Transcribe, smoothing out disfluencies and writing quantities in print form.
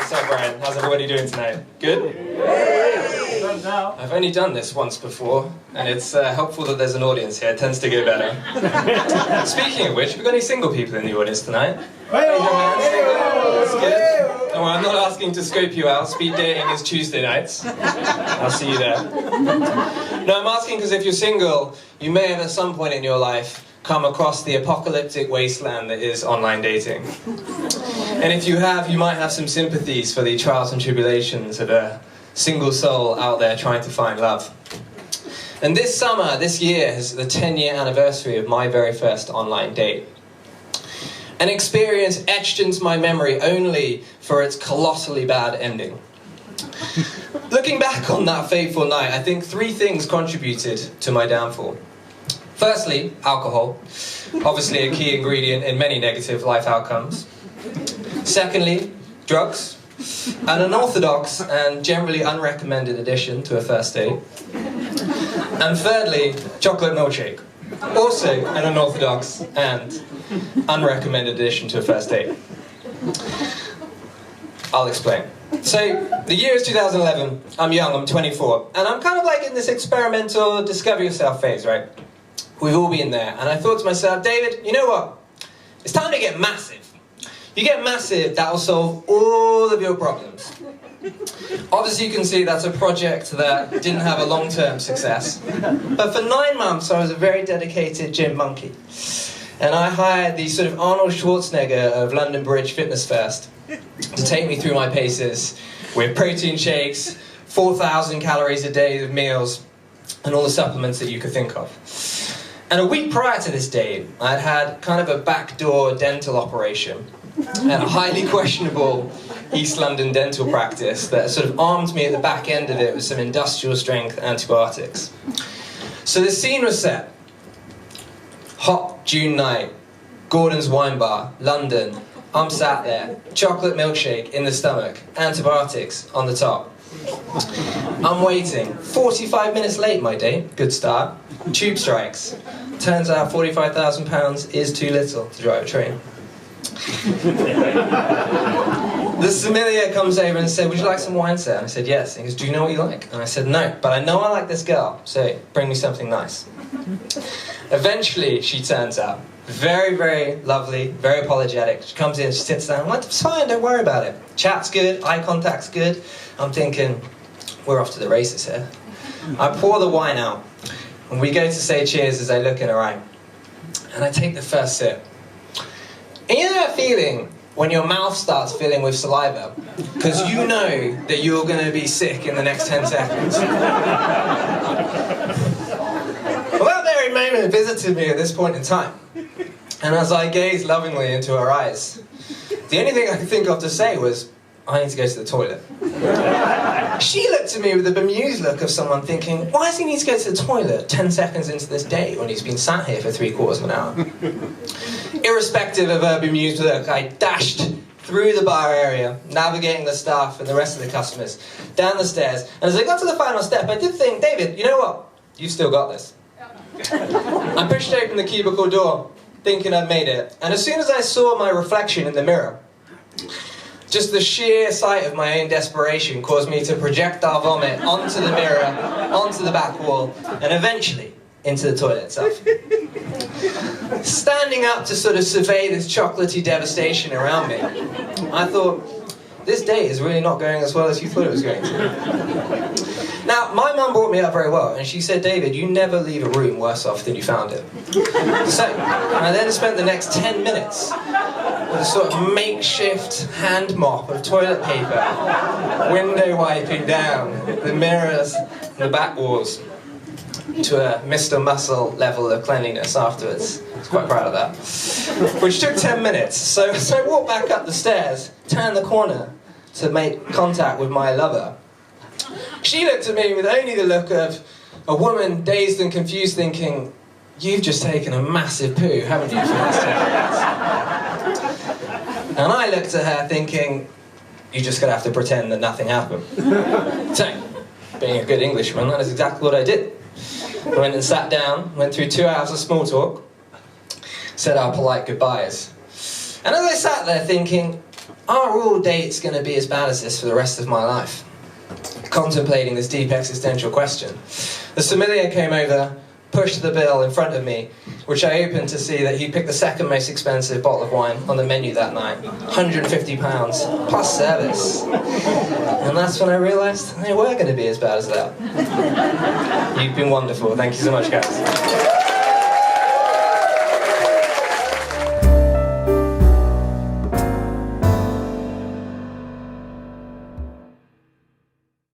What's up, Brian? How's everybody doing tonight? Good? I've only done this once before, and it's helpful that there's an audience here. It tends to go better. Speaking of which, have we got any single people in the audience tonight? Raise your hands. That's good. No, I'm not asking to scope you out. Speed dating is Tuesday nights. I'll see you there. No, I'm asking because if you're single, you may have at some point in your life come across the apocalyptic wasteland that is online dating. And if you have, you might have some sympathies for the trials and tribulations of a single soul out there trying to find love. And this summer, this year, is the 10-year anniversary of my very first online date. An experience etched into my memory only for its colossally bad ending. Looking back on that fateful night, I think 3 things contributed to my downfall. Firstly, alcohol, obviously a key ingredient in many negative life outcomes. Secondly, drugs, an unorthodox and generally unrecommended addition to a first date. And thirdly, chocolate milkshake, also an unorthodox and unrecommended addition to a first date. I'll explain. So, the year is 2011, I'm young, I'm 24, and I'm kind of like in this experimental discover yourself phase, right? We've all been there, and I thought to myself, David, you know what? It's time to get massive. You get massive, that will solve all of your problems. Obviously you can see that's a project that didn't have a long-term success. But for 9 months I was a very dedicated gym monkey. And I hired the sort of Arnold Schwarzenegger of London Bridge Fitness First to take me through my paces with protein shakes, 4,000 calories a day of meals, and all the supplements that you could think of. And a week prior to this date, I'd had kind of a backdoor dental operation at a highly questionable East London dental practice that sort of armed me at the back end of it with some industrial strength antibiotics. So the scene was set. Hot June night, Gordon's Wine Bar, London. I'm sat there, chocolate milkshake in the stomach, antibiotics on the top. I'm waiting. 45 minutes late, my day. Good start. Tube strikes. Turns out £45,000 is too little to drive a train. The sommelier comes over and said, would you like some wine, sir? And I said, yes. And he goes, do you know what you like? And I said, no, but I know I like this girl, so bring me something nice. Eventually, she turns up. Very, very lovely, very apologetic. She comes in, she sits down. I'm like, it's fine, don't worry about it. Chat's good, eye contact's good. I'm thinking, we're off to the races here. I pour the wine out, and we go to say cheers as I look in her eye. And I take the first sip. And you know that feeling when your mouth starts filling with saliva? Because you know that you're going to be sick in the next 10 seconds. Well, that very moment visited me at this point in time. And as I gazed lovingly into her eyes, the only thing I could think of to say was, I need to go to the toilet. She looked at me with a bemused look of someone thinking, why does he need to go to the toilet 10 seconds into this date when he's been sat here for 3/4 of an hour? Irrespective of her bemused look, I dashed through the bar area, navigating the staff and the rest of the customers, down the stairs, and as I got to the final step, I did think, David, you know what? You've still got this. I pushed open the cubicle door, thinking I'd made it, and as soon as I saw my reflection in the mirror, just the sheer sight of my own desperation caused me to projectile vomit onto the mirror, onto the back wall, and eventually into the toilet itself. Standing up to sort of survey this chocolatey devastation around me, I thought, this date is really not going as well as you thought it was going to. Now, my mum brought me up very well, and she said, David, you never leave a room worse off than you found it. So, I then spent the next 10 minutes with a sort of makeshift hand mop of toilet paper, window wiping down the mirrors and the back walls to a Mr. Muscle level of cleanliness afterwards. I was quite proud of that. Which took 10 minutes. So I walked back up the stairs, turned the corner to make contact with my lover. She looked at me with only the look of a woman dazed and confused thinking, you've just taken a massive poo, haven't you, for the last 10 minutes? And I looked at her thinking, you're just going to have to pretend that nothing happened. So, being a good Englishman, that is exactly what I did. I went and sat down, went through 2 hours of small talk, said our polite goodbyes. And as I sat there thinking, are all dates going to be as bad as this for the rest of my life? Contemplating this deep existential question, the sommelier came over, pushed the bill in front of me, which I opened to see that he picked the second most expensive bottle of wine on the menu that night. £150, plus service. And that's when I realised they were going to be as bad as that. You've been wonderful. Thank you so much, guys.